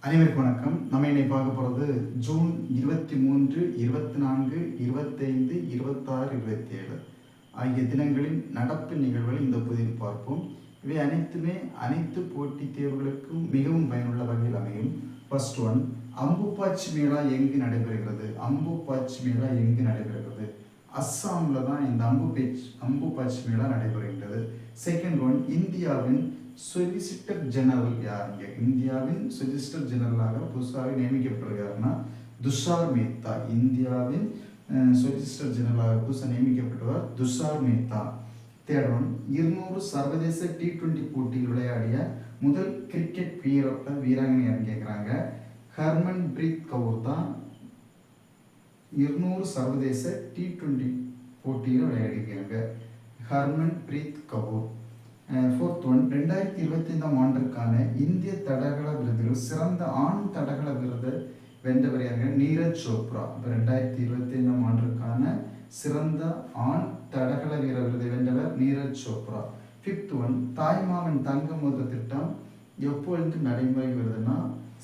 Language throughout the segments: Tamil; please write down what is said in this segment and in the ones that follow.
அனைவருக்கும் வணக்கம். நம்ம இன்னைக்கு பார்க்க போகிறது ஜூன் 23, 24, 25, 26, 27 ஆகிய தினங்களின் நடப்பு நிகழ்வுகளை இந்த பதிவில் பார்ப்போம். இவை அனைத்துமே அனைத்து போட்டித் தேர்வுகளுக்கும் மிகவும் பயனுள்ள வகையில் அமையும். ஃபர்ஸ்ட் ஒன், அம்புபாச்சி மேளா எங்கு நடைபெறுகிறது? அம்புபாச்சி மேளா எங்கு நடைபெறுகிறது? அஸ்ஸாமில் தான் இந்த அம்புபாச்சி மேளா நடைபெறுகின்றது. செகண்ட் ஒன், இந்தியாவின் சொலிசிட்டர் ஜெனரல் யாருங்க? இந்தியாவின் சொலிசிட்டர் ஜெனரலாக புதுசாக நியமிக்கப்பட்டிருக்காருன்னா துஷார் மேத்தா. இந்தியாவின் சொலிசிட்டர் ஜெனரலாக புதுசாக நியமிக்கப்பட்டவர் துஷார் மேத்தா. தேர்ட் ஒன், 200 சர்வதேச T20 போட்டியில் விளையாடிய முதல் கிரிக்கெட் வீராங்கனை யாருன்னு கேட்குறாங்க. ஹர்மன் பிரீத் கவுர் தான் 200 சர்வதேச T20 போட்டியில் விளையாடிருக்காங்க. Harman breath Kaur. Fourth one, 2025ஆம் ஆண்டிற்கான இந்திய தடகள விருதுகள் சிறந்த ஆண் தடகள விருது வென்றவர் யாருங்க? நீரஜ் சோப்ரா. இப்போ 2025ஆம் ஆண்டிற்கான சிறந்த ஆண் தடகள வீர விருதை வென்றவர் நீரஜ் சோப்ரா. ஃபிஃப்த் ஒன், தாய்மாமன் தங்க முதல் திட்டம் எப்பொழுது நடைமுறைக்கு வருதுன்னா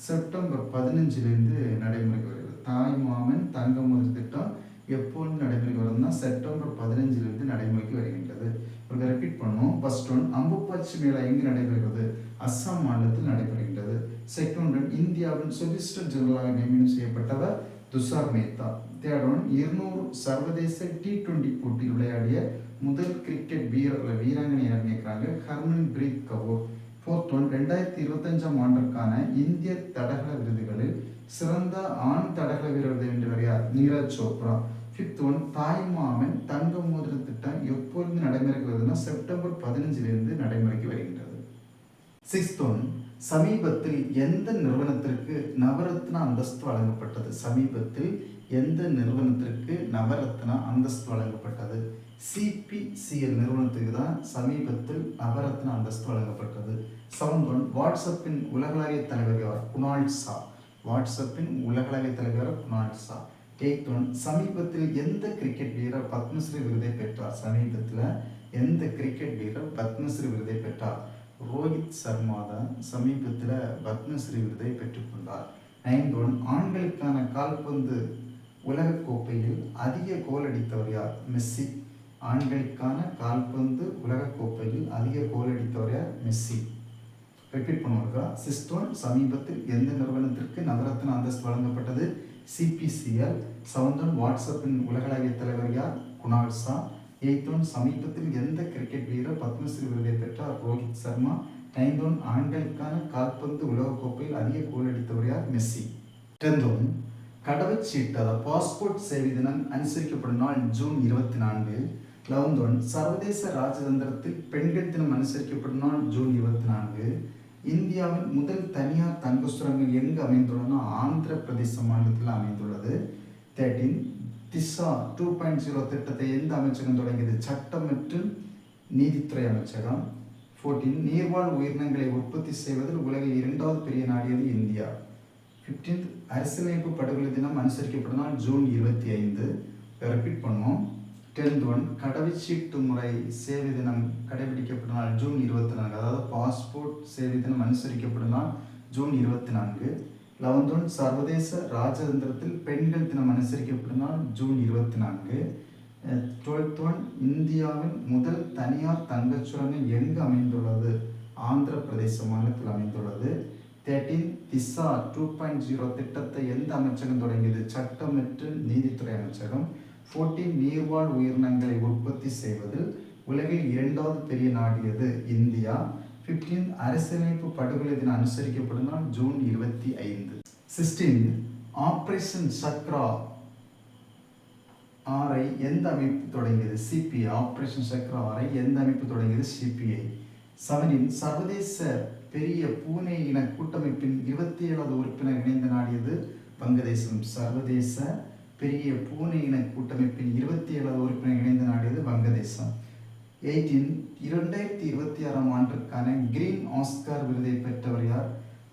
செப்டம்பர் 15லேருந்து நடைமுறைக்கு வருகிறது. தாய்மாமன் தங்க முதல் திட்டம் எப்பொழுது நடைமுறைக்கு வருதுன்னா செப்டம்பர் 15லேருந்து நடைமுறைக்கு வருகின்றது. ஒரு ரிப்பீட் பண்ணோம். ஃபர்ஸ்ட் ஒன், அம்புபாச்சி மேளா எங்கு நடைபெறுகிறது? அஸ்ஸாம் மாநிலத்தில் நடைபெறுகின்றது. செகண்ட் ஒன், இந்தியாவின் சொலிசிட்டர் ஜெனரலாக நியமனம் செய்யப்பட்டவர் துஷார் மேத்தா. தேர்ட் ஒன், 200 சர்வதேச T20 போட்டியில் விளையாடிய முதல் கிரிக்கெட் வீராங்கனை யார் கேட்குறாங்க? Harman breath Kaur. Fourth one, 2025ஆம் ஆண்டிற்கான இந்திய தடகள விருதுகளில் சிறந்த ஆண் தடகள வீரர் வென்றவர் யார்? நீரஜ் சோப்ரா. ஃபிஃப்த் ஒன், தாய்மாமன் தங்க மோதிர திட்டம் எப்பொழுது நடைமுறைக்கு வருதுன்னா செப்டம்பர் 15லேருந்து நடைமுறைக்கு வருகின்றது. சிக்ஸ்த் ஒன், சமீபத்தில் எந்த நிறுவனத்திற்கு நவரத்னா அந்தஸ்து வழங்கப்பட்டது? சமீபத்தில் எந்த நிறுவனத்திற்கு நவரத்னா அந்தஸ்து வழங்கப்பட்டது? CPCL நிறுவனத்துக்கு தான் சமீபத்தில் நவரத்னா அந்தஸ்து வழங்கப்பட்டது. செவன்த் ஒன், வாட்ஸ்அப்பின் உலகளாவிய தலைவர் யார்? குணால் ஷா. வாட்ஸ்அப்பின் உலகளாவிய தலைவர் குணால் ஷா. எய்த் ஒன், சமீபத்தில் எந்த கிரிக்கெட் வீரர் பத்மஸ்ரீ விருதை பெற்றார்? சமீபத்தில் எந்த கிரிக்கெட் வீரர் பத்மஸ்ரீ விருதை பெற்றார்? ரோஹித் சர்மா தான் சமீபத்தில் பத்மஸ்ரீ விருதை பெற்றுக்கொண்டார். நைன்த் ஒன், ஆண்களுக்கான கால்பந்து உலகக்கோப்பையில் அதிக கோல் அடித்தவர் யார்? மெஸ்ஸி. ஆண்களுக்கான கால்பந்து உலகக்கோப்பையில் அதிக கோல் அடித்தவர் யார்? மெஸ்ஸி. ரிப்பீட் பண்ணுவாங்க. சிக்ஸ்த் ஒன், சமீபத்தில் எந்த நிறுவனத்திற்கு நவரத்னா அந்தஸ்து வழங்கப்பட்டது? CPCL. செவன்த் ஒன், வாட்ஸ்அப்பின் உலகளாவிய தலைவர் யார்? குணால் ஷா. எய்த் ஒன், சமீபத்தில் எந்த கிரிக்கெட் வீரர் பத்மஸ்ரீ விருதை பெற்றார்? ரோஹித் சர்மா. நைன்த் ஒன், ஆண்களுக்கான கால்பந்து உலகக்கோப்பையில் அதிக கோல் அடித்தவர் யார்? மெஸ்ஸி. டென்த் ஒன், கடவுச்சீட்டு அதாவது பாஸ்போர்ட் சேவை தினம் அனுசரிக்கப்படும் நாள் ஜூன் 24. 11th ஒன், சர்வதேச ராஜதந்திரத்தில் பெண்கள் தினம் அனுசரிக்கப்படும் நாள் ஜூன் 24. இந்தியாவின் முதல் தனியார் தங்க சுரங்கம் எங்கு அமைந்துள்ளதுன்னா ஆந்திர பிரதேச மாநிலத்தில் அமைந்துள்ளது. 13, திஷா 2.0 திட்டத்தை எந்த அமைச்சகம் தொடங்கியது? சட்டம் மற்றும் நீதித்துறை அமைச்சகம். 14, நீர்வாழ் உயிரினங்களை உற்பத்தி செய்வதில் உலகில் 2வது பெரிய நாடு இந்தியா. 15, அரசியலமைப்பு படுகொலை தினம் அனுசரிக்கப்படும் நாள் ஜூன் 25. ரிப்பீட் பண்ணுவோம். 10th ஒன், கடவுச்சீட்டு முறை சேவை தினம் கடைபிடிக்கப்படும் நாள் ஜூன் 24. அதாவது பாஸ்போர்ட் சேவை தினம் அனுசரிக்கப்படும் நாள் ஜூன் 24. 11th ஒன், சர்வதேச ராஜதந்திரத்தில் பெண்கள் தினம் அனுசரிக்கப்படும் நாள் ஜூன் 24. 12th ஒன், இந்தியாவின் முதல் தனியார் தங்கச் சுரங்கம் எங்கு அமைந்துள்ளது? ஆந்திர பிரதேச மாநிலத்தில் அமைந்துள்ளது. 13, திஷா 2.0 திட்டத்தை எந்த அமைச்சகம் தொடங்கியது? சட்டம் மற்றும் நீதித்துறை அமைச்சகம். 14, நீர்வாழ் உயிரினங்களை உற்பத்தி செய்வதில் உலகில் 2வது பெரிய நாடு எது? இந்தியா. 15, அரசியலமைப்பு படுகொலை தினம் அனுசரிக்கப்படும் நாள் ஜூன் 25. 16, ஆபரேஷன் சக்ரா ஆரை எந்த அமைப்பு தொடங்கியது? CPI. ஆபரேஷன் சக்ரா ஆரை எந்த அமைப்பு தொடங்கியது? CPI. 17, சர்வதேச பெரிய பூனை இன கூட்டமைப்பின் 27வது உறுப்பினர் இணைந்த நாடு எது? வங்கதேசம். சர்வதேச பெரிய பூனை இன கூட்டமைப்பின் 27வது உறுப்பினர் இணைந்த நாடு எது? வங்கதேசம். 18, 2026ஆம் ஆண்டிற்கான கிரீன் ஆஸ்கார் விருதை பெற்றவர் யார்?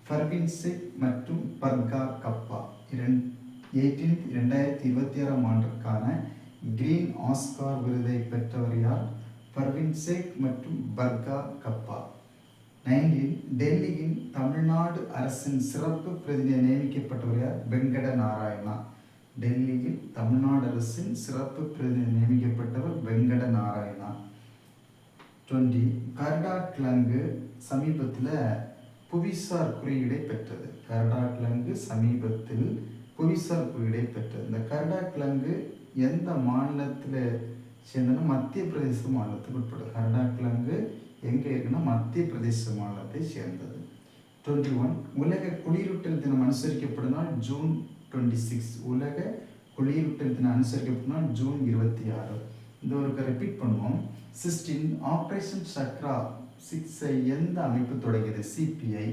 ஃபர்வின் ஷேக் மற்றும் பர்கா கப்பா. 18th 2026ஆம் ஆண்டிற்கான கிரீன் ஆஸ்கார் விருதை பெற்றவர் யார்? ஃபர்வின் ஷேக் மற்றும் பர்கா கப்பா. 19 டெல்லியின் தமிழ்நாடு அரசின் சிறப்பு பிரதிநிதியாக நியமிக்கப்பட்டவர் யார்? வெங்கட நாராயணா. டெல்லியில் தமிழ்நாடு அரசின் சிறப்பு பிரதிநிதி நியமிக்கப்பட்டவர் வெங்கட நாராயணா. 20 கர்டாக்கிழங்கு சமீபத்தில் புவிசார் குறியீடை பெற்றது. கர்டாக்கிழங்கு சமீபத்தில் புவிசார் குறியீடை பெற்றது. இந்த கர்டாக்கிழங்கு எந்த மாநிலத்தில் சேர்ந்தனா மத்திய பிரதேச மாநிலத்துக்கு உட்படுது. கர்டாக்கிழங்கு எங்கே இருக்குன்னா மத்திய பிரதேச மாநிலத்தை சேர்ந்தது. 21 உலக குளிரூட்டல் தினம் அனுசரிக்கப்படும் நாள் ஜூன் 26. உலக குளிரூட்டல் தினம் அனுசரிக்கப்படும் நாள் ஜூன் 26. இந்த ஒரு ரிப்பீட் பண்ணுவோம். 16 ஆப்ரேஷன் சக்ரா 6 எந்த அமைப்பு தொடங்கியது? சிபிஐ.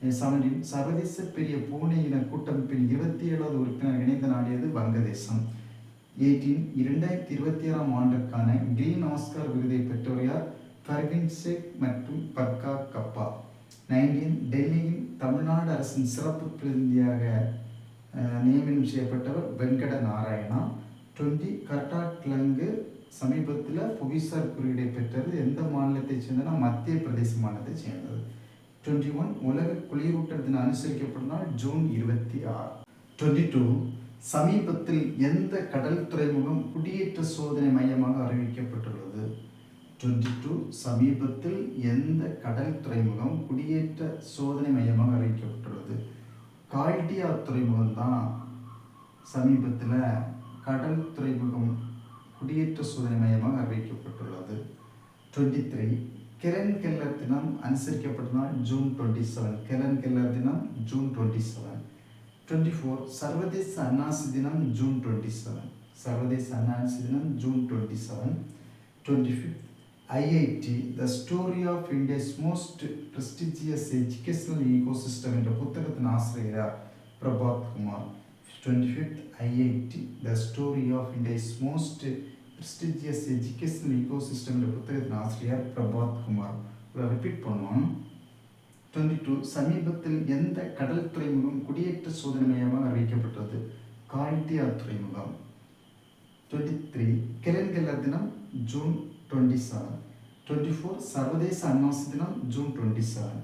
17 சர்வதேச பெரிய பூனை இன கூட்டமைப்பின் 27வது உறுப்பினர் இணைந்து நாடியது வங்கதேசம். 18 2026 ஆண்டுக்கான கிரீன் ஆஸ்கார் விருதை பெற்றவர் யார்? ஃபர்கின் ஷேக் மற்றும் பர்கா கப்பா. 19 டெல்லியின் தமிழ்நாடு அரசின் சிறப்பு பிரதிநிதியாக நியமனம் செய்யப்பட்டவர் வெங்கட நாராயணா. 20 கர்டாக்கிழங்கு சமீபத்தில் புவிசார் குறியீடை பெற்றது. எந்த மாநிலத்தை சேர்ந்தனா மத்திய பிரதேச மாநிலத்தை சேர்ந்தது. 21 உலக குளிரூட்டல் தினம் அனுசரிக்கப்படும் நாள் ஜூன் 26. 22 சமீபத்தில் எந்த கடல் துறைமுகம் குடியேற்ற சோதனை மையமாக அறிவிக்கப்பட்டுள்ளது? 22 சமீபத்தில் எந்த கடல் துறைமுகம் குடியேற்ற சோதனை மையமாக அறிவிக்கப்பட்டுள்ளது? கால்டியா துறைமுகம் தான் சமீபத்தில் கடல் துறைமுகம் குடியேற்ற சோதனை மையமாக அறிவிக்கப்பட்டுள்ளது. 23 கெலன் கெல்லர் தினம் அனுசரிக்கப்பட்ட நாள் ஜூன் 27. கெலன் கெல்லர் தினம் ஜூன் 27. 24 சர்வதேச அன்னாசி தினம் ஜூன் 27. சர்வதேச அன்னாசி தினம் June 27. 25 IIT The Story of India's Most Prestigious Educational Ecosystem என்ற புத்தகத்தின் ஆசிரியர் Prabhat Kumar. 25th IIT The Story of India's Most Prestigious Educational Ecosystem என்ற புத்தகத்தின் ஆசிரியர் பிரபாத் குமார். இதை ரிப்பீட் பண்ணுவோம். 22 சமீபத்தில் எந்த கடல் துறைமுகம் குடியேற்ற சோதனை மையமாக அறிவிக்கப்பட்டது? கால்டியா துறைமுகம். 23 கெலன் கெல்லர் தினம் ஜூன் 27. 24 சர்வதேச அன்னாசி தினம் June 27.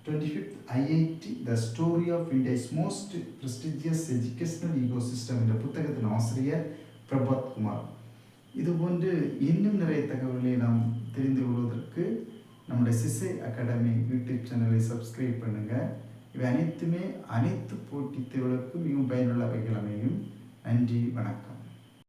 25th IIT The Story of India's Most Prestigious Educational Ecosystem என்ற புத்தகத்தின் ஆசிரியர் பிரபாத் குமார். இதுபோன்று இன்னும் நிறைய தகவல்களை நாம் தெரிந்து கொள்வதற்கு நம்முடைய சிசை அகாடமி யூடியூப் சேனலை சப்ஸ்கிரைப் பண்ணுங்கள். இவை அனைத்துமே அனைத்து போட்டித் தேர்வுகளுக்கும் மிகவும் பயனுள்ள வகையில் அமையும். நன்றி, வணக்கம்.